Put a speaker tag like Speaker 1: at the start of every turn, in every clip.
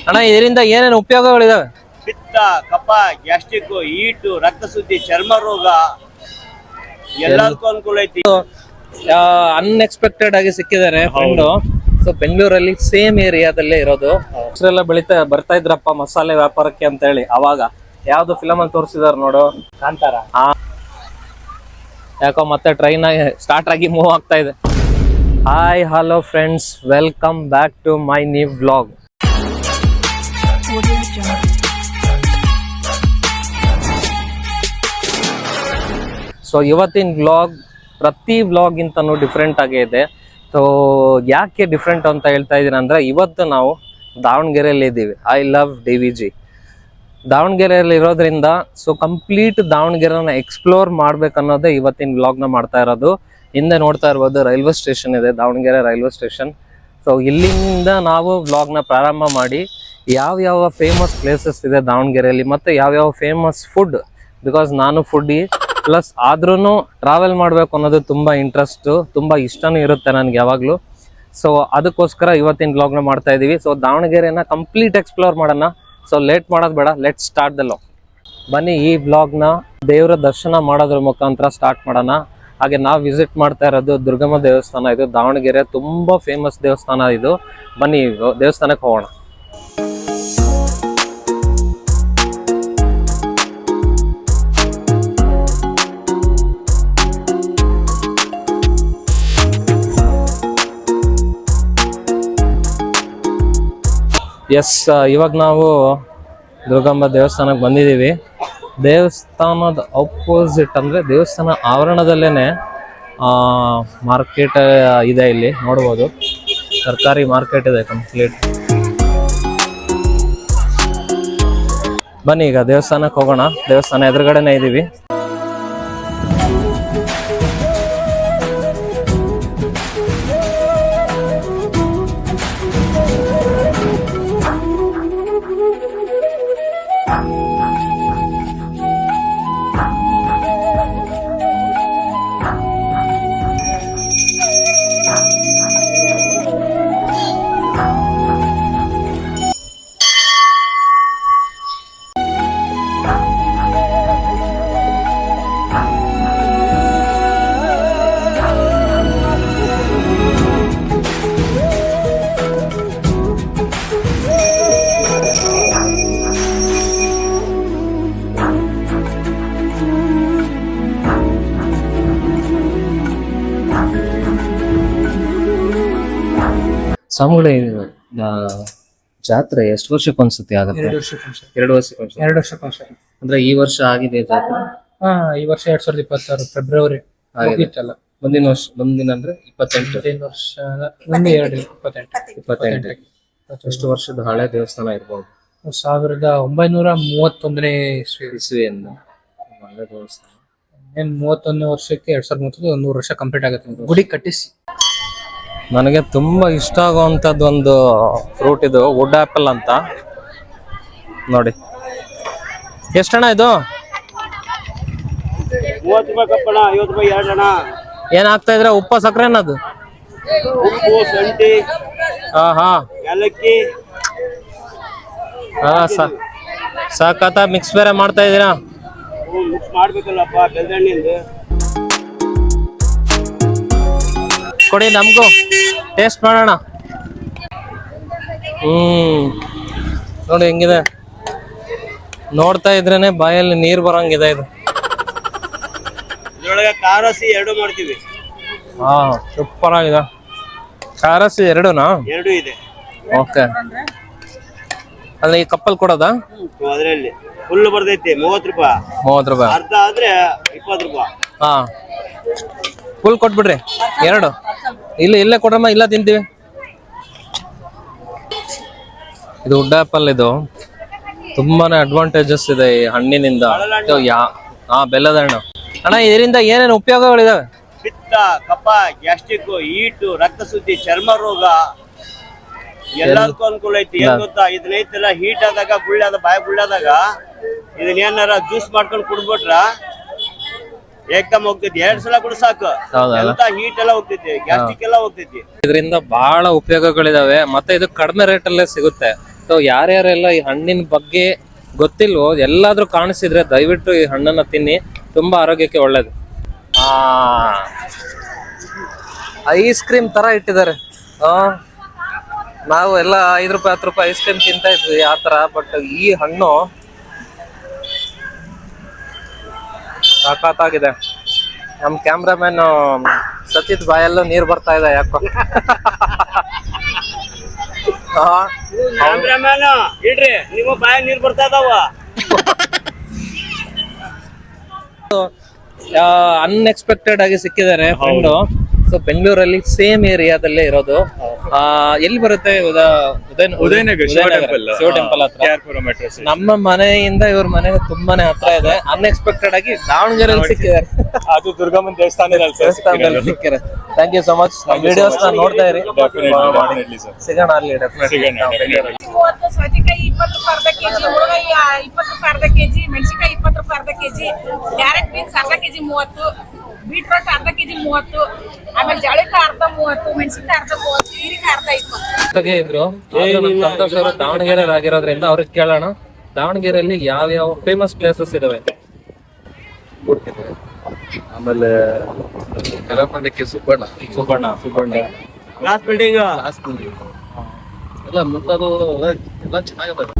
Speaker 1: ಅಣ್ಣ ಇದರಿಂದ ಏನೇನು ಉಪಯೋಗಗಳಿದಾವೆ?
Speaker 2: ಪಿತ್ತ, ಕಫ, ಗ್ಯಾಸ್ಟ್ರಿಕ್, ಹೀಟು, ರಕ್ತ ಶುದ್ಧಿ, ಚರ್ಮ ರೋಗ ಎಲ್ಲದಕ್ಕೂ ಅನುಕೂಲ ಐತಿ.
Speaker 1: ಅನ್ಎಕ್ಸ್ಪೆಕ್ಟೆಡ್ ಆಗಿ ಸಿಕ್ಕಿದ್ದಾರೆ ಫ್ರೆಂಡ್. ಸೊ ಬೆಂಗಳೂರಲ್ಲಿ ಸೇಮ್ ಏರಿಯಾದಲ್ಲೇ ಇರೋದು. ಅಷ್ಟರೆಲ್ಲ ಬರ್ತಾ ಇದ್ರಪ್ಪ ಮಸಾಲೆ ವ್ಯಾಪಾರಕ್ಕೆ ಅಂತ ಹೇಳಿ. ಅವಾಗ ಯಾವ್ದು ಫಿಲಮ್ ಅಲ್ಲಿ ತೋರಿಸಿದಾರ ನೋಡು,
Speaker 2: ಕಾಂತಾರ.
Speaker 1: ಯಾಕೋ ಮತ್ತೆ ಟ್ರೈನ್ ಆಗಿ ಸ್ಟಾರ್ಟ್ ಆಗಿ ಮೂವ್ ಆಗ್ತಾ ಇದೆ. Hi hello friends, welcome back to my new vlog. So ಇವತ್ತಿನ ವ್ಲಾಗ್ ಪ್ರತಿ ವ್ಲಾಗ್ ಗಿಂತನೂ ಡಿಫ್ರೆಂಟ್ ಆಗೇ ಇದೆ. ಸೊ ಯಾಕೆ ಡಿಫ್ರೆಂಟ್ ಅಂತ ಹೇಳ್ತಾ ಇದ್ದೀನಿ ಅಂದ್ರೆ, ಇವತ್ತು ನಾವು ದಾವಣಗೆರೆಯಲ್ಲಿ ಇದ್ದೀವಿ. ಐ ಲವ್ DVG ದಾವಣಗೆರೆಯಲ್ಲಿ ಇರೋದ್ರಿಂದ ಸೊ ಕಂಪ್ಲೀಟ್ ದಾವಣಗೆರೆನ ಎಕ್ಸ್ಪ್ಲೋರ್ ಮಾಡ್ಬೇಕನ್ನೋದೇ ಇವತ್ತಿನ ವ್ಲಾಗ್ನ ಮಾಡ್ತಾ ಇರೋದು. ಹಿಂದೆ ನೋಡ್ತಾ ಇರ್ಬೋದು ರೈಲ್ವೆ ಸ್ಟೇಷನ್ ಇದೆ, ದಾವಣಗೆರೆ ರೈಲ್ವೆ ಸ್ಟೇಷನ್. ಸೊ ಇಲ್ಲಿಂದ ನಾವು ವ್ಲಾಗ್ನ ಪ್ರಾರಂಭ ಮಾಡಿ ಯಾವ್ಯಾವ ಫೇಮಸ್ ಪ್ಲೇಸಸ್ ಇದೆ ದಾವಣಗೆರೆಯಲ್ಲಿ, ಮತ್ತು ಯಾವ್ಯಾವ ಫೇಮಸ್ ಫುಡ್, ಬಿಕಾಸ್ ನಾನು ಫುಡ್ಡಿ ಪ್ಲಸ್ ಆದ್ರೂ ಟ್ರಾವೆಲ್ ಮಾಡಬೇಕು ಅನ್ನೋದು ತುಂಬ ಇಂಟ್ರೆಸ್ಟು, ತುಂಬ ಇಷ್ಟನೂ ಇರುತ್ತೆ ನನಗೆ ಯಾವಾಗಲೂ. ಸೊ ಅದಕ್ಕೋಸ್ಕರ ಇವತ್ತಿನ ವ್ಲಾಗ್ನ ಮಾಡ್ತಾ ಇದ್ದೀವಿ. ಸೊ ದಾವಣಗೆರೆನ ಕಂಪ್ಲೀಟ್ ಎಕ್ಸ್ಪ್ಲೋರ್ ಮಾಡೋಣ. ಸೊ ಲೇಟ್ ಮಾಡೋದು ಬೇಡ, ಲೆಟ್ ಸ್ಟಾರ್ಟ್ ದ ವ್ಲಾಗ್. ಬನ್ನಿ ಈ ವ್ಲಾಗ್ನ ದೇವರ ದರ್ಶನ ಮಾಡೋದ್ರ ಮುಖಾಂತರ ಸ್ಟಾರ್ಟ್ ಮಾಡೋಣ. ಹಾಗೆ ನಾವು ವಿಸಿಟ್ ಮಾಡ್ತಾ ಇರೋದು ದುರ್ಗಮ್ಮ ದೇವಸ್ಥಾನ. ಇದು ದಾವಣಗೆರೆ ತುಂಬ ಫೇಮಸ್ ದೇವಸ್ಥಾನ ಇದು. ಬನ್ನಿ ದೇವಸ್ಥಾನಕ್ಕೆ ಹೋಗೋಣ. ಎಸ್, ಇವಾಗ ನಾವು ದುರ್ಗಮ್ಮ ದೇವಸ್ಥಾನಕ್ಕೆ ಬಂದಿದ್ದೀವಿ. ದೇವಸ್ಥಾನದ ಅಪೋಸಿಟ್ ಅಂದರೆ ದೇವಸ್ಥಾನ ಆವರಣದಲ್ಲೇ ಮಾರ್ಕೆಟ್ ಇದೆ. ಇಲ್ಲಿ ನೋಡ್ಬೋದು ತರಕಾರಿ ಮಾರ್ಕೆಟ್ ಇದೆ ಕಂಪ್ಲೀಟ್. ಬನ್ನಿ ಈಗ ದೇವಸ್ಥಾನಕ್ಕೆ ಹೋಗೋಣ. ದೇವಸ್ಥಾನ ಎದುರುಗಡೆನೇ ಇದ್ದೀವಿ. ಸ್ವಾಮಿಗಳೇ, ಜಾತ್ರೆ ಎಷ್ಟು ವರ್ಷಕ್ಕೆ ಒಂದ್ಸತಿ ಆಗುತ್ತೆ? 2 ವರ್ಷಕ್ಕೆ ಅಂದ್ರೆ ಈ ವರ್ಷ ಆಗಿದೆ ಜಾತ್ರೆ?
Speaker 3: ಈ ವರ್ಷ 2026 ಫೆಬ್ರವರಿ ಆಗಿತ್ತಲ್ಲ.
Speaker 1: ಮುಂದಿನ ಅಂದ್ರೆ 28
Speaker 3: ವರ್ಷ 28
Speaker 1: ಎಷ್ಟು ವರ್ಷದ ಹಳೆ ದೇವಸ್ಥಾನ ಇರ್ಬೋದು?
Speaker 3: 1931ನೇ
Speaker 1: ಇಸ್ವಿಯಿಂದ ಹಳೆ ದೇವಸ್ಥಾನ.
Speaker 3: 31ನೇ ವರ್ಷಕ್ಕೆ 2030 100 ವರ್ಷ ಕಂಪ್ಲೀಟ್ ಆಗುತ್ತೆ ಗುಡಿ ಕಟ್ಟಿಸಿ.
Speaker 1: ನನಗೆ ತುಂಬ ಇಷ್ಟ ಆಗುವಂಥದ್ದು ಒಂದು ಫ್ರೂಟ್ ಇದು, ವುಡ್ ಆ್ಯಪಲ್ ಅಂತ. ನೋಡಿ ಎಷ್ಟಣ್ಣ ಇದು?
Speaker 2: 30 ರೂಪಾಯಿ ಕಪ್ಪಣ, 50 ರೂಪಾಯಿ 2 ಅಣ್ಣ.
Speaker 1: ಏನ್ ಹಾಕ್ತಾ ಇದ್ರ? ಉಪ್ಪ ಸಕ್ಕರೆ ಅನ್ನೋದು?
Speaker 2: ಉಪ್ಪು, ಶುಂಠಿ, ಏಲಕ್ಕಿ.
Speaker 1: ಸಾಕತ್ತ ಮಿಕ್ಸ್ ಬೇರೆ ಮಾಡ್ತಾ ಇದೀರಾ?
Speaker 2: ಮಿಕ್ಸ್ ಮಾಡ್ಬೇಕಲ್ಲಪ್ಪ, ಬೆಳ್ಳೆಣ್ಣಿಂದು.
Speaker 1: ಕೊಡಿ ನಮಗೂ ಟೇಸ್ಟ್ ಮಾಡೋಣ. ನೋಡಿ ಹೆಂಗಿದೆ, ನೋಡ್ತಾ ಇದ್ರೇನೆ ಬಾಯಲ್ಲಿ ನೀರು ಬರಂಗಿದೆ ಇದು.
Speaker 2: ಇದ್ರೊಳಗೆ ಖಾರಸಿ 2 ಮಾಡ್ತೀವಿ.
Speaker 1: ಸೂಪರ್ ಆಗಿದೆ. ಖಾರಸಿ 2ನಾ?
Speaker 2: 2 ಇದೆ.
Speaker 1: ಓಕೆ. ಅಲ್ಲ ಈ ಕಪ್ಪಲ್ ಕೊಡೋದಾ?
Speaker 2: ಅದರಲ್ಲಿ ಫುಲ್ ಬರ್ತೈತಿ 30 ರೂಪಾಯಿ.
Speaker 1: 30 ರೂಪಾಯಿ.
Speaker 2: ಅರ್ಧ ಆದ್ರೆ 20 ರೂಪಾಯಿ.
Speaker 1: ಫುಲ್ ಕೊಟ್ಬಿಡ್ರಿ 2. ಇಲ್ಲೇ ಕೊಡ್ರಮ್ಮ, ಇಲ್ಲ ತಿಂತೀವಿ. ಇದು ವುಡ್ ಆಪಲ್. ಇದು ತುಂಬಾನೇ ಅಡ್ವಾಂಟೇಜಸ್ ಇದೆ ಈ ಹಣ್ಣಿನಿಂದ. ಬೆಲ್ಲದ ಹಣ್ಣು. ಅಣ್ಣ ಇದರಿಂದ ಏನೇನು ಉಪಯೋಗಗಳಿದಾವೆ?
Speaker 2: ಪಿತ್ತ, ಕಫ, ಗ್ಯಾಸ್ಟ್ರಿಕ್, ಹೀಟು, ರಕ್ತ ಶುದ್ಧಿ, ಚರ್ಮ ರೋಗ ಎಲ್ಲದಕ್ಕೂ ಅನುಕೂಲ ಐತಿ. ಏನ್ ಗೊತ್ತಾ, ಇದನ್ನೈತಲ್ಲ ಹೀಟ್ ಆದಾಗ ಬಾಯಿ ಗುಳ್ಳಾದಾಗ ಇದನ್ನ ಏನಾರ ಜ್ಯೂಸ್ ಮಾಡ್ಕೊಂಡು ಕುಡ್ಬಿಟ್ರ ಏಕದಮ್ ಹೋಗ್ತೈತಿ. 2 ಸಲ ಕೂಡ ಸಾಕು. ಎಂತ ಹೀಟ್ ಎಲ್ಲ ಹೋಗ್ತೈತಿ, ಗ್ಯಾಸ್ಟ್ರಿಕ್ ಎಲ್ಲ ಹೋಗ್ತೈತಿ.
Speaker 1: ಇದರಿಂದ ಬಹಳ ಉಪಯೋಗಗಳಿದಾವೆ. ಮತ್ತೆ ಇದು ಕಡಿಮೆ ರೇಟ್ ಅಲ್ಲೇ ಸಿಗುತ್ತೆ. ಸೊ ಯಾರ್ಯಾರೆಲ್ಲ ಈ ಹಣ್ಣಿನ ಬಗ್ಗೆ ಗೊತ್ತಿಲ್ವೋ ಎಲ್ಲಾದ್ರೂ ಕಾಣಿಸಿದ್ರೆ ದಯವಿಟ್ಟು ಈ ಹಣ್ಣನ್ನ ತಿನ್ನಿ, ತುಂಬಾ ಆರೋಗ್ಯಕ್ಕೆ ಒಳ್ಳೇದು. ಐಸ್ ಕ್ರೀಮ್ ತರ ಇಟ್ಟಿದ್ದಾರೆ. ನಾವು ಎಲ್ಲ 5 ರೂಪಾಯಿ 10 ರೂಪಾಯಿ ಐಸ್ ಕ್ರೀಮ್ ತಿಂತಾ ಇದ್ವಿ ಆ ತರ. ಬಟ್ ಈ ಹಣ್ಣು ಸಾಕಾಗಿದೆ. ನಮ್ ಕ್ಯಾಮ್ರಾಮನ್ ಸಚಿತ್ ಬಾಯಲ್ಲೂ ನೀರ್ ಬರ್ತಾ ಇದೆ ಯಾಕೋ.
Speaker 2: ಕ್ಯಾಮ್ರಾಮನ್ ಇಡ್ರಿ, ನಿಮ್ಮ ಬಾಯ ನೀರ್ ಬರ್ತಾ ಇದಾವ.
Speaker 1: ಅನ್ಎಕ್ಸ್ಪೆಕ್ಟೆಡ್ ಆಗಿ ಸಿಕ್ಕಿದ್ದಾರೆ ಫ್ರೆಂಡು. ಸೊ ಬೆಂಗಳೂರಲ್ಲಿ ಸೇಮ್ ಏರಿಯಾದಲ್ಲೇ ಇರೋದು. ಎಲ್ಲಿ ಬರುತ್ತೆ?
Speaker 4: ಉದಯನಗರ್
Speaker 1: ಶಿವ ಟೆಂಪಲ್ ಹತ್ರ. ನಮ್ಮ ಮನೆಯಿಂದ ಇವ್ರ ಮನೆಗೆ ತುಂಬಾನೇ ಹತ್ರ ಇದೆ. ಅನ್ಎಕ್ಸ್ಪೆಕ್ಟೆಡ್ ಆಗಿ ದಾವಣಗೆರೆಯಲ್ಲಿ ಸಿಕ್ಕಿದ್ದಾರೆ.
Speaker 4: ಅದು ದುರ್ಗಮ್ಮನ ದೇವಸ್ಥಾನದಲ್ಲಿ
Speaker 1: ಸಿಕ್ಕಿದ್ದಾರೆ. Thank you so much. Videos ನೋಡ್ತಾ ಇರಿ, ಸಿಗೋಣ ಅಲ್ಲಿ ಡೆಫಿನೆಟ್ಲಿ.
Speaker 5: 30 ಸೌತೆಕಾಯಿ 20 ರೂಪಾಯಿ ಅರ್ಧ ಕೆಜಿ, ಮುಳಗಾಯಿ 20 ರೂಪಾಯಿ ಅರ್ಧ ಕೆಜಿ, ಮೆಣಸಿನಕಾಯಿ 20 ರೂಪಾಯಿ ಅರ್ಧ ಕೆಜಿ, ಕ್ಯಾರೆಟ್ ಬೀನ್ಸ್ ಅರ್ಧ ಕೆಜಿ 30, ಬೀಟ್ರೋಟ್ ಅರ್ಧ ಕೆಜಿ 30, ಆಮೇಲೆ ಜಳಿಕಾಯಿ ಅರ್ಧ 30, ಮೆಣಸಿನಕಾಯಿ ಅರ್ಧ 30, ಹೀರೆಕಾಯಿ ಅರ್ಧ 20.
Speaker 1: ಇದ್ರು ಸಂತೋಷ್ ಅವರು ದಾವಣಗೆರೆ ಆಗಿರೋದ್ರಿಂದ ಅವ್ರಿಗೆ ಕೇಳೋಣ, ದಾವಣಗೆರೆಯಲ್ಲಿ ಯಾವ ಫೇಮಸ್ ಪ್ಲೇಸಸ್ ಇದಾವೆ?
Speaker 4: ಆಮೇಲೆ ಕಲಾಪಂಡಕ್ಕೆ ಸುಬ್ಬಣ್ಣ
Speaker 2: ಕ್ಲಾಸ್ ಬಿಲ್ಡಿಂಗ್
Speaker 4: ಎಲ್ಲ ಮುಂತಾದು ಎಲ್ಲ ಚೆನ್ನಾಗಿದೆ.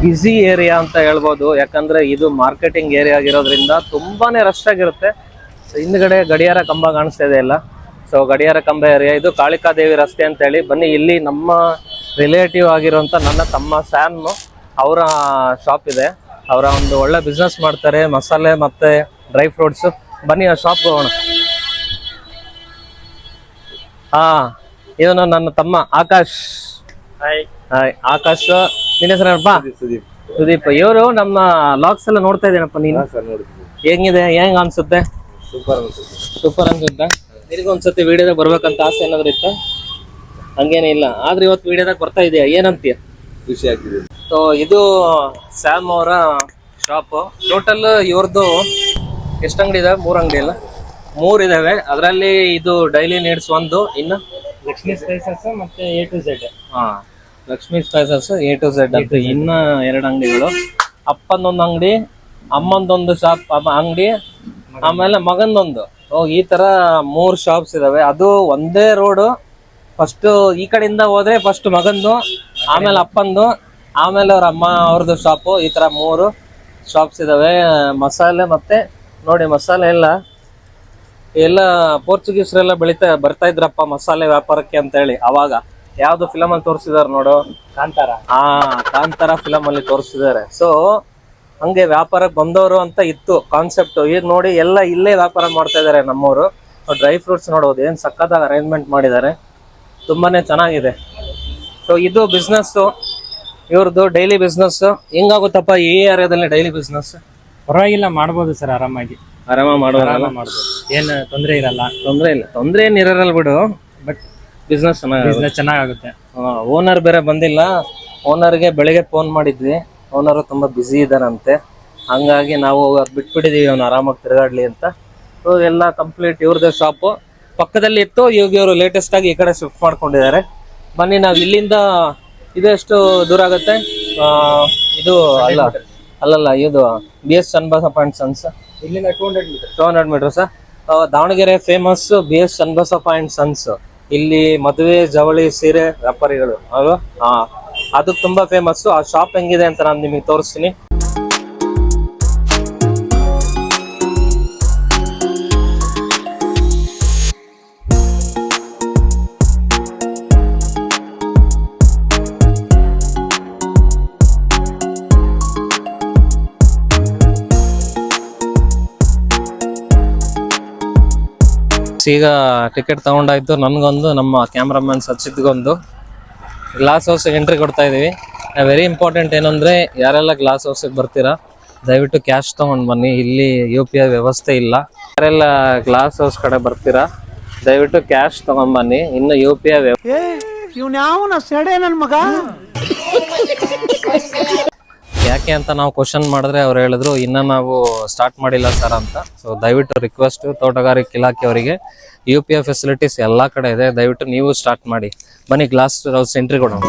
Speaker 1: ಬ್ಯುಸಿ ಏರಿಯಾ ಅಂತ ಹೇಳ್ಬೋದು, ಯಾಕಂದ್ರೆ ಇದು ಮಾರ್ಕೆಟಿಂಗ್ ಏರಿಯಾ ಆಗಿರೋದ್ರಿಂದ ತುಂಬಾನೇ ರಶ್ ಆಗಿರುತ್ತೆ. ಹಿಂದ್ಗಡೆ ಗಡಿಯಾರ ಕಂಬ ಕಾಣಿಸ್ತಾ ಇದೆ ಎಲ್ಲ. ಸೊ ಗಡಿಯಾರ ಕಂಬ ಏರಿಯಾ ಇದು. ಕಾಳಿಕಾದೇವಿ ರಸ್ತೆ ಅಂತ ಹೇಳಿ ಬನ್ನಿ. ಇಲ್ಲಿ ನಮ್ಮ ರಿಲೇಟಿವ್ ಆಗಿರುವಂತ ನನ್ನ ತಮ್ಮ ಸ್ಯಾಮ್ ಅವರ ಶಾಪ್ ಇದೆ. ಅವರ ಒಂದು ಒಳ್ಳೆ ಬಿಸ್ನೆಸ್ ಮಾಡ್ತಾರೆ, ಮಸಾಲೆ ಮತ್ತೆ ಡ್ರೈ ಫ್ರೂಟ್ಸ್. ಬನ್ನಿ ಆ ಶಾಪ್ ಹೋಗೋಣ. ಇವನು ನನ್ನ ತಮ್ಮ ಆಕಾಶ್. ಹಾಯ್ ಆಕಾಶ್. ನಿನ್ನ ಹೆಸರೇನಪ್ಪ? ಸುದೀಪ್. ಇವರು ನಮ್ಮ ಲಾಗ್ಸ್ ಎಲ್ಲ ನೋಡ್ತಾ ಇದ್ದೇನಪ್ಪ ನೀನು? ಹೆಂಗಿದೆ, ಹೆಂಗ್ ಅನ್ಸುತ್ತೆ? ಸೂಪರ್ ಅನ್ಸುತ್ತಾ? ನಿನಗೊಂದ್ಸತಿ ವಿಡಿಯೋದಾಗ ಬರ್ಬೇಕಂತ ಆಸೆ ಏನಾದ್ರು ಇತ್ತ? ಹಂಗೇನೇ ಇಲ್ಲ, ಆದ್ರೆ ಇವತ್ತು ವಿಡಿಯೋದಾಗ ಬರ್ತಾ ಇದೆಯಾ, ಏನಂತೀಯ?
Speaker 4: ಖುಷಿ ಆಗ್ತಿದೆ.
Speaker 1: ಸೊ ಇದು ಸ್ಯಾಮ್ ಅವರ ಶಾಪ್. ಟೋಟಲ್ ಇವ್ರದ್ದು ಎಷ್ಟು ಅಂಗಡಿ ಇದಾವೆ? 3 ಅಂಗಡಿ ಅಲ್ಲ, 3 ಇದಾವೆ. ಅದರಲ್ಲಿ ಇದು ಡೈಲಿ ನೀಡ್ಸ್ ಒಂದು, ಇನ್ನು
Speaker 3: ಲಕ್ಷ್ಮೀ ಸ್ಪೈಸಸ್ ಮತ್ತೆ A to Z.
Speaker 1: Lakshmi spices A to Z ಅಂತ ಇನ್ನ 2 ಅಂಗಡಿಗಳು. ಅಪ್ಪಂದೊಂದು ಅಂಗಡಿ, ಅಮ್ಮಂದೊಂದು ಶಾಪ್ ಅಂಗಡಿ, ಆಮೇಲೆ ಮಗಂದೊಂದು. ಈ ತರ 3 ಶಾಪ್ಸ್ ಇದಾವೆ. ಅದು ಒಂದೇ ರೋಡ್. ಫಸ್ಟ್ ಈ ಕಡೆಯಿಂದ ಹೋದ್ರೆ ಫಸ್ಟ್ ಮಗಂದು, ಆಮೇಲೆ ಅಪ್ಪಂದು, ಆಮೇಲೆ ಅವ್ರ ಅಮ್ಮ ಅವ್ರದ್ದು ಶಾಪು. ಈ ತರ 3 ಶಾಪ್ಸ್ ಇದಾವೆ. ಮಸಾಲೆ ಮತ್ತೆ ನೋಡಿ, ಮಸಾಲೆ ಎಲ್ಲ ಪೋರ್ಚುಗೀಸರೆಲ್ಲ ಬರ್ತಾ ಇದ್ರಪ್ಪ ಮಸಾಲೆ ವ್ಯಾಪಾರಕ್ಕೆ ಅಂತ ಹೇಳಿ. ಅವಾಗ ಯಾವ್ದು ಫಿಲಮ್ ಅಲ್ಲಿ ತೋರಿಸಿದಾರೆ ನೋಡು, ಕಾಂತಾರ ಫಿಲಮ್ ಅಲ್ಲಿ ತೋರಿಸಿದ್ದಾರೆ. ಸೊ ಹಂಗೆ ವ್ಯಾಪಾರಕ್ಕೆ ಬಂದವರು ಅಂತ ಇತ್ತು ಕಾನ್ಸೆಪ್ಟ್. ಈಗ ನೋಡಿ ಎಲ್ಲ ಇಲ್ಲೇ ವ್ಯಾಪಾರ ಮಾಡ್ತಾ ಇದಾರೆ ನಮ್ಮವರು. ಡ್ರೈ ಫ್ರೂಟ್ಸ್ ನೋಡೋದು ಏನ್ ಸಕ್ಕತ್ತಾಗಿ ಅರೇಂಜ್ಮೆಂಟ್ ಮಾಡಿದ್ದಾರೆ, ತುಂಬಾನೇ ಚೆನ್ನಾಗಿದೆ. ಸೊ ಇದು ಬಿಸ್ನೆಸ್ ಇವ್ರದ್ದು, ಡೈಲಿ ಬಿಸ್ನೆಸ್. ಹೆಂಗಾಗುತ್ತಪ್ಪ ಈ ಏರಿಯಾದಲ್ಲಿ ಡೈಲಿ ಬಿಸ್ನೆಸ್?
Speaker 3: ಪರವಾಗಿಲ್ಲ, ಮಾಡ್ಬೋದು ಸರ್, ಆರಾಮಾಗಿ
Speaker 1: ಮಾಡ್ಬೋದು.
Speaker 3: ಏನ್ ತೊಂದ್ರೆ ಇರಲ್ಲ.
Speaker 1: ತೊಂದ್ರೆ ಏನ್ ಇರಲ್ಲ ಬಿಡು, ಬಟ್ ಬಿಸ್ನೆಸ್
Speaker 3: ಚೆನ್ನಾಗುತ್ತೆ.
Speaker 1: ಓನರ್ ಬೇರೆ ಬಂದಿಲ್ಲ. ಓನರ್ಗೆ ಬೆಳಿಗ್ಗೆ ಫೋನ್ ಮಾಡಿದ್ವಿ, ಓನರ್ ತುಂಬಾ ಬ್ಯುಸಿ ಇದಾರಂತೆ. ಹಂಗಾಗಿ ನಾವು ಬಿಟ್ಬಿಟ್ಟಿದೀವಿ ಅವ್ನು ಆರಾಮಾಗಿ ತಿರುಗಾಡ್ಲಿ ಅಂತ. ಸೊ ಎಲ್ಲ ಕಂಪ್ಲೀಟ್ ಇವ್ರದ್ದು ಶಾಪು ಪಕ್ಕದಲ್ಲಿ ಇತ್ತು. ಇವರು ಲೇಟೆಸ್ಟ್ ಆಗಿ ಈ ಕಡೆ ಶಿಫ್ಟ್ ಮಾಡ್ಕೊಂಡಿದ್ದಾರೆ. ಬನ್ನಿ ನಾವು ಇಲ್ಲಿಂದ ಇದೆಷ್ಟು ದೂರ ಆಗುತ್ತೆ? ಇದು ಅಲ್ಲಲ್ಲ ಇದು BS ಚನ್ನಬಸಪ್ಪ ಅಂಡ್ ಸನ್ಸ್.
Speaker 3: ಇಲ್ಲಿಂದ 200
Speaker 1: metres. Davanagere famous BS Channabasappa and sons. ಇಲ್ಲಿ ಮದುವೆ ಜವಳಿ ಸೀರೆ ವ್ಯಾಪಾರಿಗಳು ಅಲ್ವಾ? ಅದು ತುಂಬಾ ಫೇಮಸ್. ಆ ಶಾಪ್ ಹೆಂಗಿದೆ ಅಂತ ನಾನು ನಿಮಗೆ ತೋರಿಸ್ತೀನಿ. ಈಗ ಟಿಕೆಟ್ ತಗೊಂಡಾಯ್ತು. ನನ್ಗೊಂದು, ನಮ್ಮ ಕ್ಯಾಮ್ರಾಮನ್ ಸಚಿತ್ಗೊಂದು. ಗ್ಲಾಸ್ ಹೌಸ್ ಎಂಟ್ರಿ ಕೊಡ್ತಾ ಇದೀವಿ. ವೆರಿ ಇಂಪಾರ್ಟೆಂಟ್ ಏನಂದ್ರೆ, ಯಾರೆಲ್ಲ ಗ್ಲಾಸ್ ಹೌಸ್ಗೆ ಬರ್ತೀರಾ ದಯವಿಟ್ಟು ಕ್ಯಾಶ್ ತಗೊಂಡ್ ಬನ್ನಿ. ಇಲ್ಲಿ UPI ವ್ಯವಸ್ಥೆ ಇಲ್ಲ. ಯಾರೆಲ್ಲ ಗ್ಲಾಸ್ ಹೌಸ್ ಕಡೆ ಬರ್ತೀರಾ ದಯವಿಟ್ಟು ಕ್ಯಾಶ್ ತಗೊಂಡ್ ಬನ್ನಿ. ಇನ್ನು UPI ಯಾಕೆ ಅಂತ ನಾವು ಕ್ವಶನ್ ಮಾಡಿದ್ರೆ ಅವ್ರು ಹೇಳಿದ್ರು ಇನ್ನ ನಾವು ಸ್ಟಾರ್ಟ್ ಮಾಡಿಲ್ಲ ಸರ್ ಅಂತ. ಸೊ ದಯವಿಟ್ಟು ರಿಕ್ವೆಸ್ಟ್ ತೋಟಗಾರಿಕೆ ಇಲಾಖೆ ಅವರಿಗೆ UPI ಫೆಸಿಲಿಟೀಸ್ ಎಲ್ಲಾ ಕಡೆ ಇದೆ, ದಯವಿಟ್ಟು ನೀವು ಸ್ಟಾರ್ಟ್ ಮಾಡಿ. ಬನ್ನಿ ಗ್ಲಾಸ್ ಹೌಸ್ ಎಂಟ್ರಿ ಕೊಡೋಣ.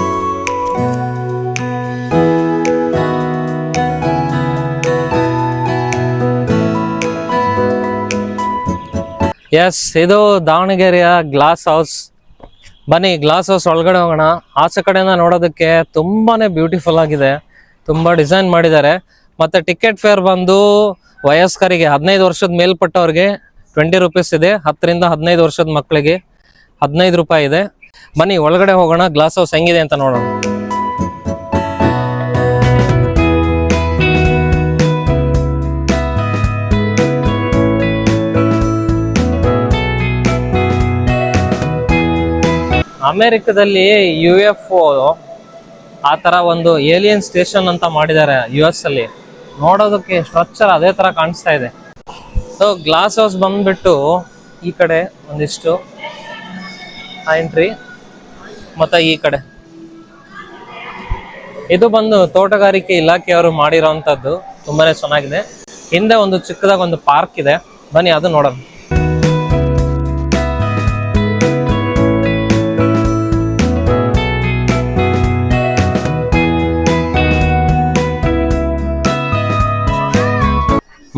Speaker 1: ಎಸ್, ಇದು ದಾವಣಗೆರೆಯ ಗ್ಲಾಸ್ ಹೌಸ್. ಬನ್ನಿ ಗ್ಲಾಸ್ ಹೌಸ್ ಒಳಗಡೆ ಹೋಗೋಣ. ಆಚೆ ಕಡೆಯಿಂದ ನೋಡೋದಕ್ಕೆ ತುಂಬಾನೇ ಬ್ಯೂಟಿಫುಲ್ ಆಗಿದೆ, ತುಂಬಾ ಡಿಸೈನ್ ಮಾಡಿದ್ದಾರೆ. ಮತ್ತೆ ಟಿಕೆಟ್ ಫೇರ್ ಬಂದು ವಯಸ್ಕರಿಗೆ 15 ವರ್ಷದ ಮೇಲ್ಪಟ್ಟವ್ರಿಗೆ 20 ರೂಪೀಸ್ ಇದೆ, 10 ರಿಂದ 15 ವರ್ಷದ ಮಕ್ಕಳಿಗೆ 15 ರೂಪಾಯಿ ಇದೆ. ಬನ್ನಿ ಒಳಗಡೆ ಹೋಗೋಣ, ಗ್ಲಾಸ್ ಹೌಸ್ ಹೆಂಗಿದೆ ಅಂತ ನೋಡೋಣ. ಅಮೆರಿಕದಲ್ಲಿ UFO ಆ ತರ ಒಂದು ಏಲಿಯನ್ ಸ್ಟೇಷನ್ ಅಂತ ಮಾಡಿದ್ದಾರೆ US ಅಲ್ಲಿ. ನೋಡೋದಕ್ಕೆ ಸ್ಟ್ರಕ್ಚರ್ ಅದೇ ತರ ಕಾಣಿಸ್ತಾ ಇದೆ. ಸೊ ಗ್ಲಾಸ್ ಹೌಸ್ ಬಂದ್ಬಿಟ್ಟು ಈ ಕಡೆ ಒಂದಿಷ್ಟು ಎಂಟ್ರಿ, ಮತ್ತೆ ಈ ಕಡೆ ಇದು ಬಂದು ತೋಟಗಾರಿಕೆ ಇಲಾಖೆಯವರು ಮಾಡಿರೋಂಥದ್ದು. ತುಂಬಾನೇ ಚೆನ್ನಾಗಿದೆ. ಹಿಂದೆ ಒಂದು ಚಿಕ್ಕದಾಗ ಒಂದು ಪಾರ್ಕ್ ಇದೆ, ಬನ್ನಿ ಅದು ನೋಡೋಣ.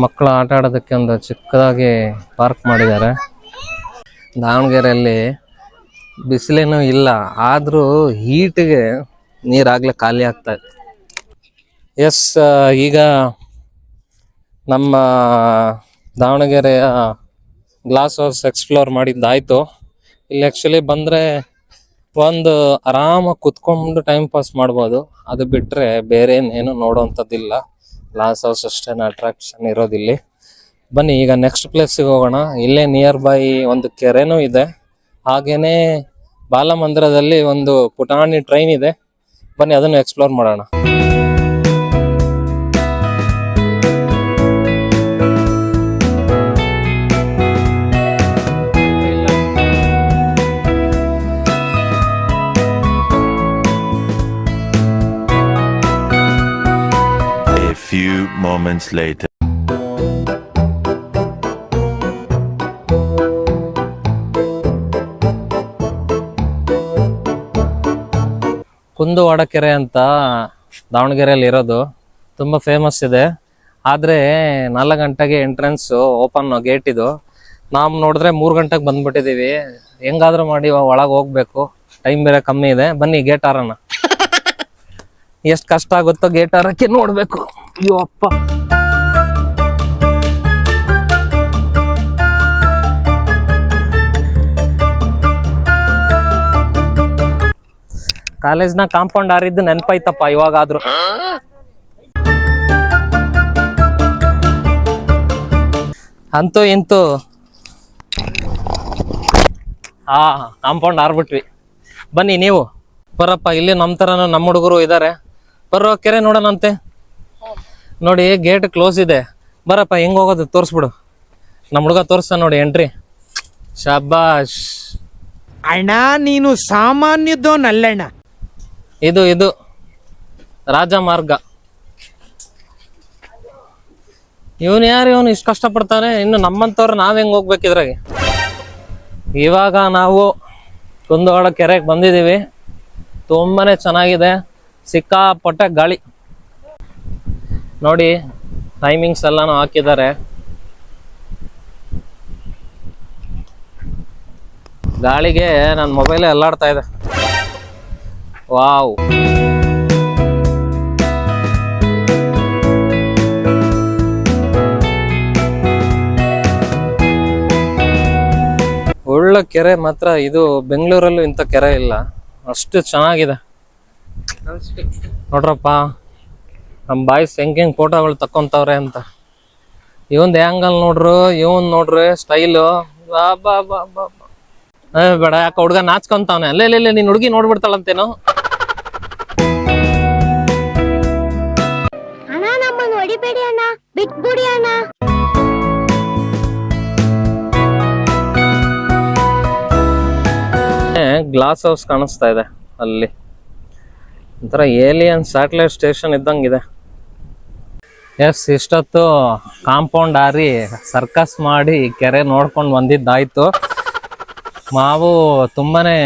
Speaker 1: ಮಕ್ಕಳು ಆಟ ಆಡೋದಕ್ಕೆ ಒಂದು ಚಿಕ್ಕದಾಗಿ ಪಾರ್ಕ್ ಮಾಡಿದ್ದಾರೆ. ದಾವಣಗೆರೆಯಲ್ಲಿ ಬಿಸಿಲೇನೂ ಇಲ್ಲ, ಆದರೂ ಹೀಟ್ಗೆ ನೀರಾಗಲೇ ಖಾಲಿ ಆಗ್ತಾ ಇದೆ. ಎಸ್, ಈಗ ನಮ್ಮ ದಾವಣಗೆರೆಯ ಗ್ಲಾಸ್ ಹೌಸ್ ಎಕ್ಸ್ಪ್ಲೋರ್ ಮಾಡಿದ್ದಾಯಿತು. ಇಲ್ಲಿ ಆ್ಯಕ್ಚುಲಿ ಬಂದರೆ ಒಂದು ಆರಾಮಾಗಿ ಕುತ್ಕೊಂಡು ಟೈಮ್ ಪಾಸ್ ಮಾಡ್ಬೋದು. ಅದು ಬಿಟ್ಟರೆ ಬೇರೆ ಏನು ನೋಡೋವಂಥದ್ದಿಲ್ಲ. ಗ್ಲಾಸ್ ಹೌಸ್ ಅಷ್ಟೇನು ಅಟ್ರಾಕ್ಷನ್ ಇರೋದಿಲ್ಲಿ. ಬನ್ನಿ ಈಗ ನೆಕ್ಸ್ಟ್ ಪ್ಲೇಸಿಗೆ ಹೋಗೋಣ. ಇಲ್ಲೇ ನಿಯರ್ ಬೈ ಒಂದು ಕೆರೆನೂ ಇದೆ, ಹಾಗೇನೆ ಬಾಲಮಂದಿರದಲ್ಲಿ ಒಂದು ಪುಟಾಣಿ ಟ್ರೈನ್ ಇದೆ. ಬನ್ನಿ ಅದನ್ನು ಎಕ್ಸ್ಪ್ಲೋರ್ ಮಾಡೋಣ.
Speaker 6: Few moments later.
Speaker 1: ಕುಂದುವಾಡ ಕೆರೆ ಅಂತ ದಾವಣಗೆರೆಯಲ್ಲಿ ಇರೋದು, ತುಂಬ ಫೇಮಸ್ ಇದೆ. ಆದರೆ 4 ಗಂಟೆಗೆ ಎಂಟ್ರೆನ್ಸ್ ಓಪನ್ ಗೇಟ್ ಇದು. ನಾವು ನೋಡಿದ್ರೆ 3 ಗಂಟೆಗೆ ಬಂದ್ಬಿಟ್ಟಿದ್ದೀವಿ. ಹೆಂಗಾದ್ರೂ ಮಾಡಿ ಒಳಗೆ ಹೋಗ್ಬೇಕು, ಟೈಮ್ ಬೇರೆ ಕಮ್ಮಿ ಇದೆ. ಬನ್ನಿ ಗೇಟ್ ಹಾರೋಣ. ಎಷ್ಟು ಕಷ್ಟ ಆಗುತ್ತೋ ಗೇಟ್ ಹಾರಕ್ಕೆ ನೋಡ್ಬೇಕು. ಅಯ್ಯೋ ಅಪ್ಪ, ಕಾಲೇಜ್ನ ಕಾಂಪೌಂಡ್ ಹಾರಿದ್ದು ನೆನಪಾಯ್ತಪ್ಪ ಇವಾಗಾದ್ರೂ. ಅಂತೂ ಇಂತೂ ಕಾಂಪೌಂಡ್ ಹಾರ್ಬಿಟ್ವಿ. ಬನ್ನಿ ನೀವು ಬರಪ್ಪ, ಇಲ್ಲಿ ನಮ್ಮ ಥರನೂ ನಮ್ಮ ಹುಡುಗರು ಇದ್ದಾರೆ. ಬರೋ ಕೆರೆ ನೋಡೋಣಂತೆ. ನೋಡಿ ಗೇಟ್ ಕ್ಲೋಸ್ ಇದೆ. ಬರಪ್ಪ, ಹೆಂಗ್ ಹೋಗೋದು ತೋರಿಸ್ಬಿಡು. ನಮ್ಮ ಹುಡುಗ ತೋರಿಸ್ತಾನೆ ನೋಡಿ ಎಂಟ್ರಿ. ಶಬಾಷ್
Speaker 7: ಅಣ್ಣ, ನೀನು ಸಾಮಾನ್ಯದೋನಲ್ಲಣ್ಣ.
Speaker 1: ಇದು ರಾಜ ಮಾರ್ಗ. ಇವನು ಯಾರು, ಇವನು ಇಷ್ಟು ಕಷ್ಟಪಡ್ತಾನೆ. ಇನ್ನು ನಮ್ಮಂತವ್ರು ನಾವ್ ಹೆಂಗ್ ಹೋಗ್ಬೇಕಿದ್ರಾಗೆ. ಇವಾಗ ನಾವು ಕುಂದವಾಡ ಕೆರೆಗೆ ಬಂದಿದ್ದೀವಿ. ತುಂಬಾನೇ ಚೆನ್ನಾಗಿದೆ, ಸಿಕ್ಕಾಪಟ್ಟೆ ಗಾಳಿ. ನೋಡಿ ಟೈಮಿಂಗ್ಸ್ ಎಲ್ಲಾನು ಹಾಕಿದ್ದಾರೆ. ಗಾಳಿಗೆ ನನ್ನ ಮೊಬೈಲ್ ಎಲ್ಲಾಡ್ತಾ ಇದೆ. ವಾವ್, ಒಳ್ಳೆ ಕೆರೆ ಮಾತ್ರ ಇದು. ಬೆಂಗಳೂರಲ್ಲೂ ಇಂಥ ಕೆರೆ ಇಲ್ಲ, ಅಷ್ಟು ಚೆನ್ನಾಗಿದೆ. ನೋಡ್ರಪ್ಪ ನಮ್ಮ ಬಾಯ್ಸ್ ಹೆಂಗೆ ಫೋಟೋಗಳು ತಕ್ಕೊಂತವ್ರೆ ಅಂತ. ಇವಂದ್ ಆಂಗಲ್ ನೋಡ್ರು, ಇವನ್ ನೋಡ್ರಿ ಸ್ಟೈಲು. ಬಾ ಬಾ ಬಾ ಬಾ ಬೇಡ, ಯಾಕೆ ಹುಡ್ಗ ನಾಚ್ಕೊಂತಾವನೆ. ಅಲ್ಲೇ ನೀನ್ ಹುಡುಗಿ ನೋಡ್ಬಿಡ್ತಾಳಂತೇನು.
Speaker 8: ಅಣ್ಣ, ನಮ್ಮನ್ನು ಹೊಡಿಬೇಡಿ ಅಣ್ಣ, ಬಿಟ್ಬಿಡಿ ಅಣ್ಣ.
Speaker 1: ಗ್ಲಾಸ್ ಹೌಸ್ ಕಾಣಿಸ್ತಾ ಇದೆ ಅಲ್ಲಿ. ಒಂಥರ ಏಲಿಯನ್ ಸ್ಯಾಟಲೈಟ್ ಸ್ಟೇಷನ್ ಇದ್ದಂಗಿದೆ. ಎಸ್, ಇಷ್ಟೊತ್ತು ಕಾಂಪೌಂಡ್ ಹಾರಿ ಸರ್ಕಸ್ ಮಾಡಿ ಕೆರೆ ನೋಡ್ಕೊಂಡು ಬಂದಿದ್ದಾಯ್ತು. ನಾವು ತುಂಬಾನೇ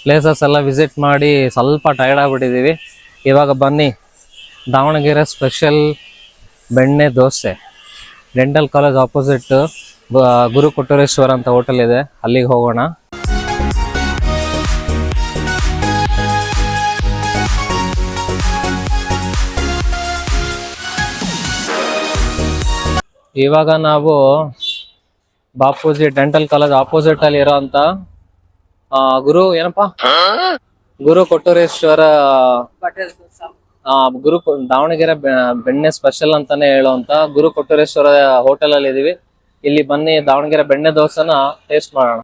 Speaker 1: ಪ್ಲೇಸಸ್ ಎಲ್ಲ ವಿಸಿಟ್ ಮಾಡಿ ಸ್ವಲ್ಪ ಟೈರ್ಡ್ ಆಗ್ಬಿಟ್ಟಿದ್ದೀವಿ. ಇವಾಗ ಬನ್ನಿ, ದಾವಣಗೆರೆ ಸ್ಪೆಷಲ್ ಬೆಣ್ಣೆ ದೋಸೆ, ಡೆಂಟಲ್ ಕಾಲೇಜ್ ಆಪೋಸಿಟ್ ಗುರು ಕೊಟ್ಟೂರೇಶ್ವರ ಅಂತ ಹೋಟೆಲ್ ಇದೆ, ಅಲ್ಲಿಗೆ ಹೋಗೋಣ. ಇವಾಗ ನಾವು ಬಾಪೂಜಿ ಡೆಂಟಲ್ ಕಾಲೇಜ್ ಆಪೋಸಿಟ್ ಅಲ್ಲಿ ಇರೋಂತ ಗುರು ಕೊಟ್ಟೂರೇಶ್ವರ ದಾವಣಗೆರೆ ಬೆಣ್ಣೆ ಸ್ಪೆಷಲ್ ಅಂತಾನೆ ಹೇಳುವಂತ ಗುರು ಕೊಟ್ಟೂರೇಶ್ವರ ಹೋಟೆಲ್ ಅಲ್ಲಿ ಇದೀವಿ. ಇಲ್ಲಿ ಬನ್ನಿ, ದಾವಣಗೆರೆ ಬೆಣ್ಣೆ ದೋಸೆನ ಟೇಸ್ಟ್ ಮಾಡೋಣ.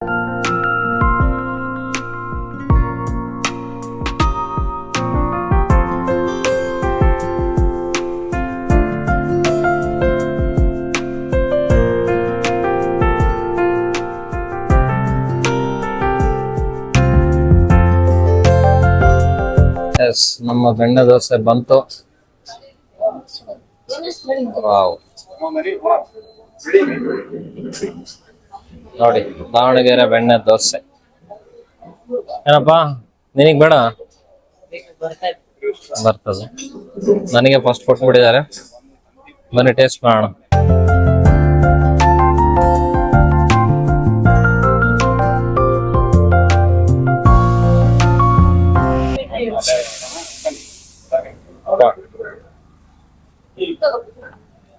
Speaker 1: ಎಸ್, ನಮ್ಮ ಬೆಣ್ಣೆ ದೋಸೆ ಬಂತು. ವಾವ್, ನೋಡಿ ದಾವಣಗೆರೆ ಬೆಣ್ಣೆ ದೋಸೆ. ಏನಪ್ಪಾ, ನಿನಗ್ ಬೇಡ? ಬರ್ತದೆ, ನನಗೆ ಫಸ್ಟ್ ಕೊಟ್ಬಿಟ್ಟಿದ್ದಾರೆ. ಬನ್ನಿ ಟೇಸ್ಟ್ ಮಾಡೋಣ.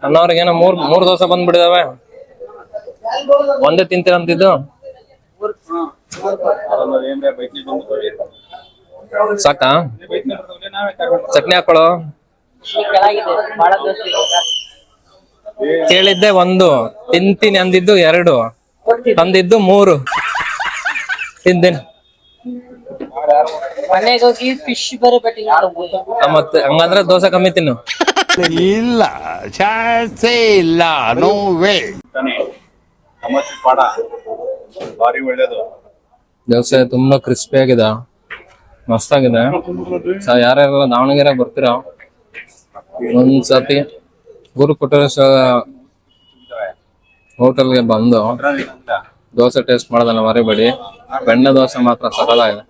Speaker 1: ಅನ್ನೋರ್ಗೇನೋ ಮೂರ್ ದೋಸೆ ಬಂದ್ಬಿಟ್ಟಿದಾವೆ. ಒಂದೇ ತಿಂತೀರಂತಿದ್ದು ಸಾಕಾ? ಚಟ್ನಿ ಹಾಕೊಳ್ಳೋ. ಕೇಳಿದ್ದೆ ಒಂದು, ತಿಂತೀನಿ ಅಂದಿದ್ದು 2, ತಂದಿದ್ದು 3 ತಿಂತೀನಿ. ಮತ್ತೆ ಹಂಗಂದ್ರೆ ದೋಸೆ ಕಮ್ಮಿ ತಿನ್ನು.
Speaker 9: ಇಲ್ಲ, ಚಾನ್ಸೇ ಇಲ್ಲ, ನೋ ವೇ.
Speaker 4: ಭಾರಿ ಒಳ್ಳೇದು.
Speaker 1: ದೋಸೆ ತುಂಬಾ ಕ್ರಿಸ್ಪಿ ಆಗಿದೆ, ಮಸ್ತಾಗಿದೆ. ಯಾರ್ಯಾರೆಲ್ಲ ದಾವಣಗೆರೆ ಬರ್ತೀರಾ, ಒಂದ್ಸತಿ ಗುರು ಕೊಟ್ಟೂರೇಶ್ವರ ಹೋಟೆಲ್ಗೆ ಬಂದು ದೋಸೆ ಟೇಸ್ಟ್ ಮಾಡೋದನ್ನ ಮರಿಬೇಡಿ. ಬೆಣ್ಣೆ ದೋಸೆ ಮಾತ್ರ ಸಕಲಾಗಿದೆ.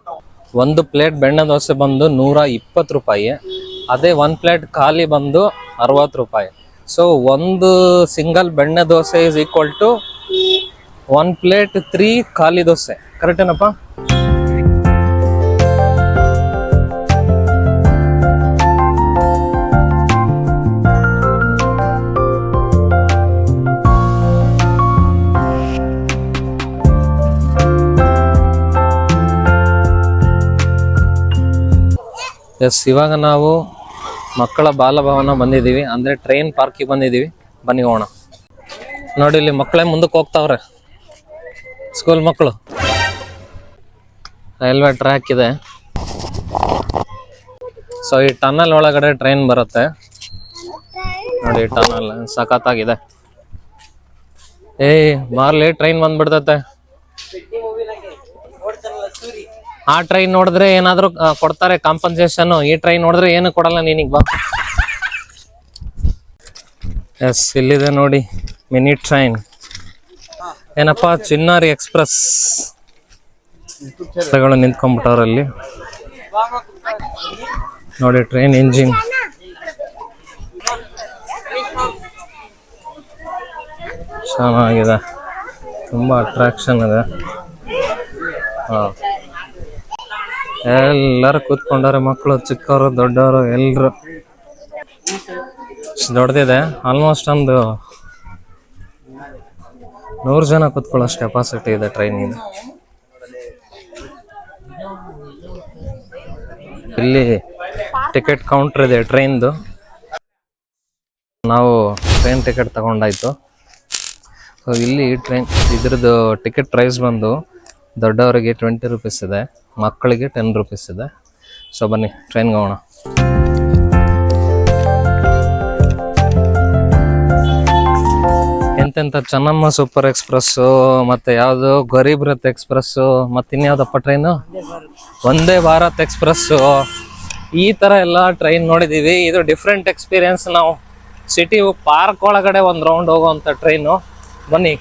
Speaker 1: ಒಂದು ಪ್ಲೇಟ್ ಬೆಣ್ಣೆ ದೋಸೆ ಬಂದು 120 ರೂಪಾಯಿ. ಅದೇ 1 ಪ್ಲೇಟ್ ಖಾಲಿ ಬಂದು 60 ರೂಪಾಯಿ. ಸೊ ಒಂದು ಸಿಂಗಲ್ ಬೆಣ್ಣೆ dosa is equal to 1 plate 3 ಖಾಲಿ ದೋಸೆ. ಕರೆಕ್ಟ್ ಏನಪ್ಪ? ಎಸ್, ಇವಾಗ ನಾವು ಮಕ್ಕಳ ಬಾಲಭವನ ಬಂದಿದ್ದೀವಿ, ಅಂದ್ರೆ ಟ್ರೈನ್ ಪಾರ್ಕಿಗೆ ಬಂದಿದ್ದೀವಿ. ಬನ್ನಿ ಹೋಗೋಣ. ನೋಡಿ, ಇಲ್ಲಿ ಮಕ್ಕಳೇ ಮುಂದಕ್ಕೆ ಹೋಗ್ತಾವ್ರೆ, ಸ್ಕೂಲ್ ಮಕ್ಕಳು. ರೈಲ್ವೆ ಟ್ರ್ಯಾಕ್ ಇದೆ. ಸೊ ಈ ಟನಲ್ ಒಳಗಡೆ ಟ್ರೈನ್ ಬರುತ್ತೆ. ನೋಡಿ, ಟನಲ್ ಸಖತ್ತಾಗಿದೆ. ಮಾರ್ಲಿ ಟ್ರೈನ್ ಬಂದ್ಬಿಡ್ತತೆ. ಆ ಟ್ರೈನ್ ನೋಡಿದ್ರೆ ಏನಾದ್ರು ಕೊಡ್ತಾರೆ ಕಾಂಪನ್ಸೇಷನ್. ಈ ಟ್ರೈನ್ ನೋಡಿದ್ರೆ ಏನು ಕೊಡಲ್ಲ ನಿನಗ್. ಬಾ. ಎಸ್, ಇಲ್ಲಿದೆ ನೋಡಿ ಮಿನಿ ಟ್ರೈನ್. ಏನಪ್ಪಾ, ಚಿನ್ನಾರಿ ಎಕ್ಸ್ಪ್ರೆಸ್ ನಿಂತ್ಕೊಂಡ್ಬಿಟ್ಟವ್ರಲ್ಲಿ. ನೋಡಿ ಟ್ರೈನ್ ಇಂಜಿನ್ ಚೆನ್ನಾಗಿದೆ, ತುಂಬಾ ಅಟ್ರಾಕ್ಷನ್ ಇದೆ. ಎಲ್ಲರೂ ಕೂತ್ಕೊಂಡವ್ರೆ, ಮಕ್ಕಳು, ಚಿಕ್ಕವರು, ದೊಡ್ಡವರು, ಎಲ್ರು. ದೊಡ್ಡದಿದೆ, ಆಲ್ಮೋಸ್ಟ್ ಒಂದು 100 ಜನ ಕೂತ್ಕೊಳ್ಳೋಷ್ಟು ಕೆಪಾಸಿಟಿ ಇದೆ ಟ್ರೈನ್ ಇದೆ. ಇಲ್ಲಿ ಟಿಕೆಟ್ ಕೌಂಟರ್ ಇದೆ ಟ್ರೈನ್ದು. ನಾವು ಟ್ರೈನ್ ಟಿಕೆಟ್ ತಗೊಂಡಾಯ್ತು. ಸೊ ಇಲ್ಲಿ ಟ್ರೈನ್ ಇದ್ರದ್ದು ಟಿಕೆಟ್ ಪ್ರೈಸ್ ಬಂದು ದೊಡ್ಡವರಿಗೆ 20 ರೂಪೀಸ್ ಇದೆ, ಮಕ್ಕಳಿಗೆ 10 ರೂಪೀಸ್ ಇದೆ. ಸೊ ಬನ್ನಿ ಟ್ರೈನ್ಗೆ ಹೋಗೋಣ. ಎಂತೆಂಥ ಚೆನ್ನಮ್ಮ ಸೂಪರ್ ಎಕ್ಸ್ಪ್ರೆಸ್ಸು, ಮತ್ತೆ ಯಾವುದು ಗರೀಬ್ ರಥ್ ಎಕ್ಸ್ಪ್ರೆಸ್ಸು, ಮತ್ತೆ ಇನ್ಯಾವುದಪ್ಪ ಟ್ರೈನು, ವಂದೇ ಭಾರತ್ ಎಕ್ಸ್ಪ್ರೆಸ್ಸು. ಈ ಥರ ಎಲ್ಲ ಟ್ರೈನ್ ನೋಡಿದ್ದೀವಿ. ಇದು ಡಿಫ್ರೆಂಟ್ ಎಕ್ಸ್ಪೀರಿಯನ್ಸ್ ನಾವು ಸಿಟಿ ಪಾರ್ಕ್ ಒಳಗಡೆ ಒಂದು ರೌಂಡ್ ಹೋಗುವಂಥ ಟ್ರೈನು. ಬನ್ನಿ,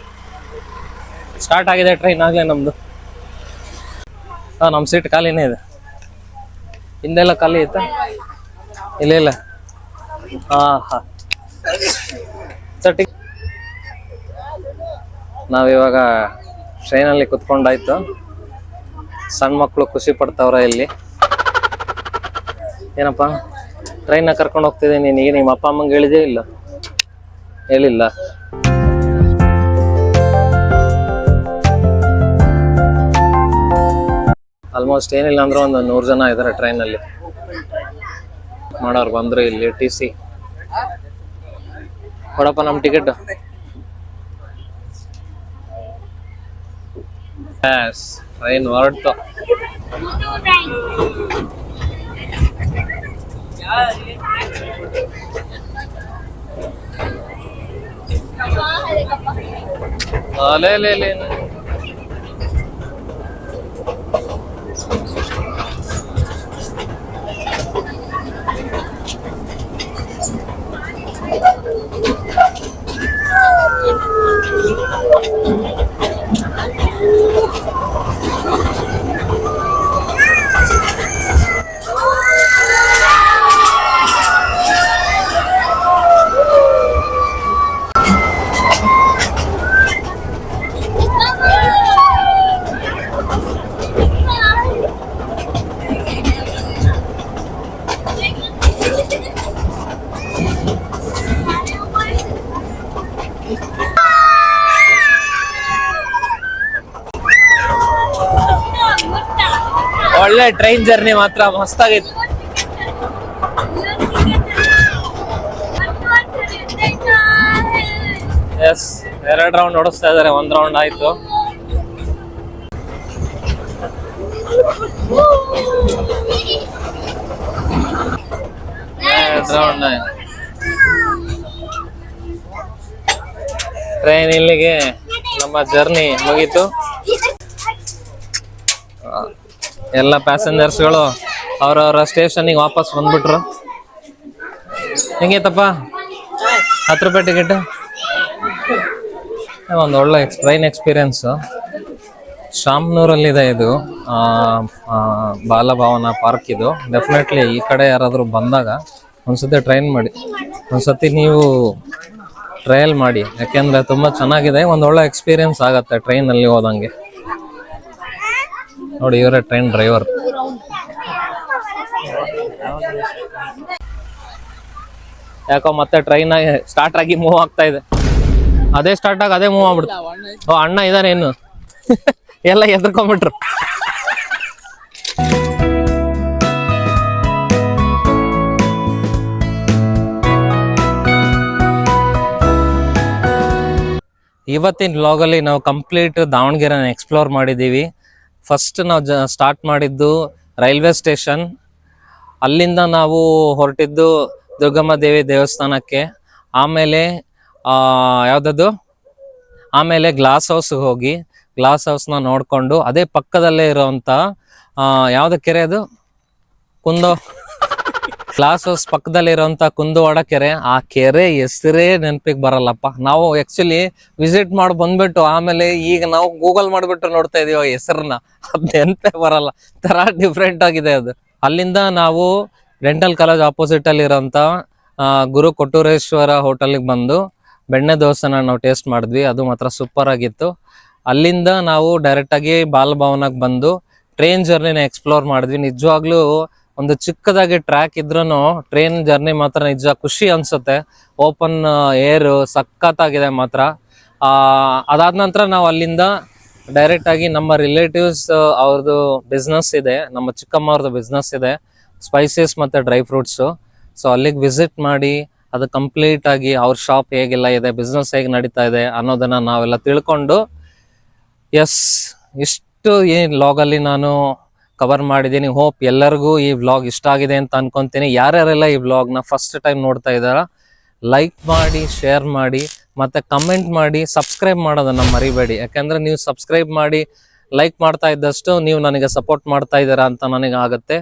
Speaker 1: ಸ್ಟಾರ್ಟ್ ಆಗಿದೆ ಟ್ರೈನ್ ಆಗಲೇ ನಮ್ಮದು. ಹಾಂ, ನಮ್ಮ ಸೀಟ್ ಖಾಲಿನೇ ಇದೆ. ಹಿಂದೆಲ್ಲ ಖಾಲಿ ಐತೆ, ಇಲ್ಲ. ಹಾಂ ಸಟಿ. ನಾವಿವಾಗ ಟ್ರೈನಲ್ಲಿ ಕುತ್ಕೊಂಡಾಯ್ತು. ಸಣ್ಣ ಮಕ್ಕಳು ಖುಷಿ ಪಡ್ತಾವ್ರ ಇಲ್ಲಿ. ಏನಪ್ಪ, ಟ್ರೈನ್ನ ಕರ್ಕೊಂಡು ಹೋಗ್ತಿದ್ದೀನಿ ನೀನು, ನಿಮ್ಮ ಅಪ್ಪ ಅಮ್ಮಂಗೆ ಹೇಳಿದೇ ಇಲ್ಲ? ಹೇಳಿಲ್ಲ. ಆಲ್ಮೋಸ್ಟ್ ಏನಿಲ್ಲ ಅಂದ್ರೆ ಒಂದು 100 ಜನ ಇದ್ದಾರೆ ಟ್ರೈನಲ್ಲಿ. ಮಾಡೋರು ಬಂದ್ರು ಇಲ್ಲಿ. TC ಕೊಡಪ್ಪ ನಮ್ಮ ಟಿಕೆಟ್. ಟ್ರೈನ್ ಹೊರಡ್ತು. ಒಳ್ಳೆ ಟ್ರೈನ್ ಜರ್ನಿ ಮಾತ್ರ ಮಸ್ತಾಗಿತ್ತು. ಎಸ್, 2 ರೌಂಡ್ ಓಡಿಸ್ತಾ ಇದಾರೆ. 1 ರೌಂಡ್ ಆಯ್ತು. ಟ್ರೈನ್ ಇಲ್ಲಿಗೆ ನಮ್ಮ ಜರ್ನಿ ಮುಗೀತು. ಎಲ್ಲ ಪ್ಯಾಸೆಂಜರ್ಸ್ಗಳು ಅವ್ರವ್ರ ಸ್ಟೇಷನ್ಗೆ ವಾಪಸ್ ಬಂದ್ಬಿಟ್ರು. ಹೆಂಗೈತಪ್ಪ 10 ರೂಪಾಯಿ ಟಿಕೆಟ್? ಒಂದು ಒಳ್ಳೆ ಟ್ರೈನ್ ಎಕ್ಸ್ಪೀರಿಯನ್ಸು. ಶಾಮ್ನೂರಲ್ಲಿದೆ ಇದು, ಬಾಲಭವನ ಪಾರ್ಕ್. ಇದು ಡೆಫಿನೆಟ್ಲಿ ಈ ಕಡೆ ಯಾರಾದರೂ ಬಂದಾಗ ಒಂದ್ಸತಿ ಟ್ರೈನ್ ಮಾಡಿ, ಒಂದ್ಸತಿ ನೀವು ಟ್ರಯಲ್ ಮಾಡಿ. ಯಾಕೆಂದರೆ ತುಂಬ ಚೆನ್ನಾಗಿದೆ, ಒಂದು ಒಳ್ಳೆ ಎಕ್ಸ್ಪೀರಿಯನ್ಸ್ ಆಗುತ್ತೆ ಟ್ರೈನಲ್ಲಿ ಹೋದಂಗೆ. ನೋಡಿ, ಇವರೇ ಟ್ರೈನ್ ಡ್ರೈವರ್. ಯಾಕೋ ಮತ್ತೆ ಟ್ರೈನ್ ಸ್ಟಾರ್ಟ್ ಆಗಿ ಮೂವ್ ಆಗ್ತಾ ಇದೆ. ಅದೇ ಸ್ಟಾರ್ಟ್ ಆಗಿ ಅದೇ ಮೂವ್ ಆಗ್ಬಿಡ್ತು. ಓ, ಅಣ್ಣ ಇದಾರೆ ಇನ್ನು. ಎಲ್ಲ ಎದ್ರಕೊಂಡ್ಬಿಟ್ರು. ಇವತ್ತಿನ ವ್ಲಾಗಲ್ಲಿ ನಾವು ಕಂಪ್ಲೀಟ್ ದಾವಣಗೆರೆನ ಎಕ್ಸ್ಪ್ಲೋರ್ ಮಾಡಿದ್ದೀವಿ. ಫಸ್ಟ್ ನಾವು ಸ್ಟಾರ್ಟ್ ಮಾಡಿದ್ದು ರೈಲ್ವೆ ಸ್ಟೇಷನ್. ಅಲ್ಲಿಂದ ನಾವು ಹೊರಟಿದ್ದು ದುರ್ಗಮ್ಮ ದೇವಿ ದೇವಸ್ಥಾನಕ್ಕೆ. ಆಮೇಲೆ ಯಾವುದದು, ಆಮೇಲೆ ಗ್ಲಾಸ್ ಹೌಸ್ಗೆ ಹೋಗಿ ಗ್ಲಾಸ್ ಹೌಸ್ನ ನೋಡಿಕೊಂಡು ಅದೇ ಪಕ್ಕದಲ್ಲೇ ಇರೋವಂಥ ಯಾವ್ದು ಕೆರೆ ಅದು, ಗ್ಲಾಸ್ ಹೌಸ್ ಪಕ್ಕದಲ್ಲಿರೋಂಥ ಕುಂದುವಾಡ ಕೆರೆ. ಆ ಕೆರೆ ಹೆಸರೇ ನೆನಪಿಗೆ ಬರಲ್ಲಪ್ಪ. ನಾವು ಆ್ಯಕ್ಚುಲಿ ವಿಸಿಟ್ ಮಾಡಿ ಬಂದ್ಬಿಟ್ಟು ಆಮೇಲೆ ಈಗ ನಾವು ಗೂಗಲ್ ಮಾಡಿಬಿಟ್ಟು ನೋಡ್ತಾ ಇದೀವಿ ಹೆಸರನ್ನ, ಅದು ನೆನಪೇ ಬರಲ್ಲ. ಥರ ಡಿಫ್ರೆಂಟ್ ಆಗಿದೆ ಅದು. ಅಲ್ಲಿಂದ ನಾವು ಡೆಂಟಲ್ ಕಾಲೇಜ್ ಆಪೋಸಿಟಲ್ಲಿ ಇರೋಂಥ ಗುರು ಕೊಟ್ಟೂರೇಶ್ವರ ಹೋಟೆಲ್ಗೆ ಬಂದು ಬೆಣ್ಣೆ ದೋಸೆನ ನಾವು ಟೇಸ್ಟ್ ಮಾಡಿದ್ವಿ. ಅದು ಮಾತ್ರ ಸೂಪರ್ ಆಗಿತ್ತು. ಅಲ್ಲಿಂದ ನಾವು ಡೈರೆಕ್ಟಾಗಿ ಬಾಲಭವನಕ್ಕೆ ಬಂದು ಟ್ರೈನ್ ಜರ್ನಿನ ಎಕ್ಸ್ಪ್ಲೋರ್ ಮಾಡಿದ್ವಿ. ನಿಜವಾಗ್ಲೂ ಒಂದು ಚಿಕ್ಕದಾಗಿ ಟ್ರ್ಯಾಕ್ ಇದ್ರೂ ಟ್ರೈನ್ ಜರ್ನಿ ಮಾತ್ರ ನಿಜ ಖುಷಿ ಅನ್ಸುತ್ತೆ. ಓಪನ್ ಏರ್ ಸಖತ್ತಾಗಿದೆ ಮಾತ್ರ. ಅದಾದ ನಂತರ ನಾವು ಅಲ್ಲಿಂದ ಡೈರೆಕ್ಟಾಗಿ ನಮ್ಮ ರಿಲೇಟಿವ್ಸ್ ಅವ್ರದ್ದು ಬಿಸ್ನೆಸ್ ಇದೆ, ನಮ್ಮ ಚಿಕ್ಕಮ್ಮವ್ರದ್ದು ಬಿಸ್ನೆಸ್ ಇದೆ, ಸ್ಪೈಸಸ್ ಮತ್ತು ಡ್ರೈ ಫ್ರೂಟ್ಸು. ಸೊ ಅಲ್ಲಿಗೆ ವಿಸಿಟ್ ಮಾಡಿ ಅದು ಕಂಪ್ಲೀಟ್ ಆಗಿ ಅವ್ರ ಶಾಪ್ ಹೇಗೆಲ್ಲ ಇದೆ, ಬಿಸ್ನೆಸ್ ಹೇಗೆ ನಡೀತಾ ಇದೆ ಅನ್ನೋದನ್ನು ನಾವೆಲ್ಲ ತಿಳ್ಕೊಂಡು, ಎಸ್, ಇಷ್ಟು ಈ ವ್ಲಾಗಲ್ಲಿ ನಾನು ಕವರ್ ಮಾಡಿದ್ದೀನಿ. ಹೋಪ್ ಎಲ್ಲರಿಗೂ ಈ ವ್ಲಾಗ್ ಇಷ್ಟ ಆಗಿದೆ ಅಂತ ಅನ್ಕೊಂತೀನಿ. ಯಾರ್ಯಾರೆಲ್ಲ ಈ ವ್ಲಾಗ್ನ ಫಸ್ಟ್ ಟೈಮ್ ನೋಡ್ತಾ ಇದ್ದಾರ, ಲೈಕ್ ಮಾಡಿ, ಶೇರ್ ಮಾಡಿ, ಮತ್ತು ಕಮೆಂಟ್ ಮಾಡಿ, ಸಬ್ಸ್ಕ್ರೈಬ್ ಮಾಡೋದನ್ನು ಮರಿಬೇಡಿ. ಯಾಕೆಂದರೆ ನೀವು ಸಬ್ಸ್ಕ್ರೈಬ್ ಮಾಡಿ ಲೈಕ್ ಮಾಡ್ತಾ ಇದ್ದಷ್ಟು ನೀವು ನನಗೆ ಸಪೋರ್ಟ್ ಮಾಡ್ತಾ ಇದ್ದೀರಾ ಅಂತ ನನಗೆ ಆಗುತ್ತೆ.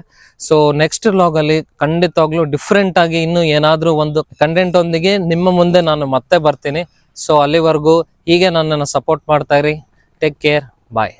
Speaker 1: ಸೊ ನೆಕ್ಸ್ಟ್ ವ್ಲಾಗಲ್ಲಿ ಖಂಡಿತವಾಗ್ಲೂ ಡಿಫ್ರೆಂಟ್ ಆಗಿ ಇನ್ನೂ ಏನಾದರೂ ಒಂದು ಕಂಟೆಂಟ್ ಒಂದಿಗೆ ನಿಮ್ಮ ಮುಂದೆ ನಾನು ಮತ್ತೆ ಬರ್ತೀನಿ. ಸೊ ಅಲ್ಲಿವರೆಗೂ ಹೀಗೆ ನನ್ನನ್ನು ಸಪೋರ್ಟ್ ಮಾಡ್ತಾ ಇರಿ. ಟೇಕ್ ಕೇರ್, ಬಾಯ್.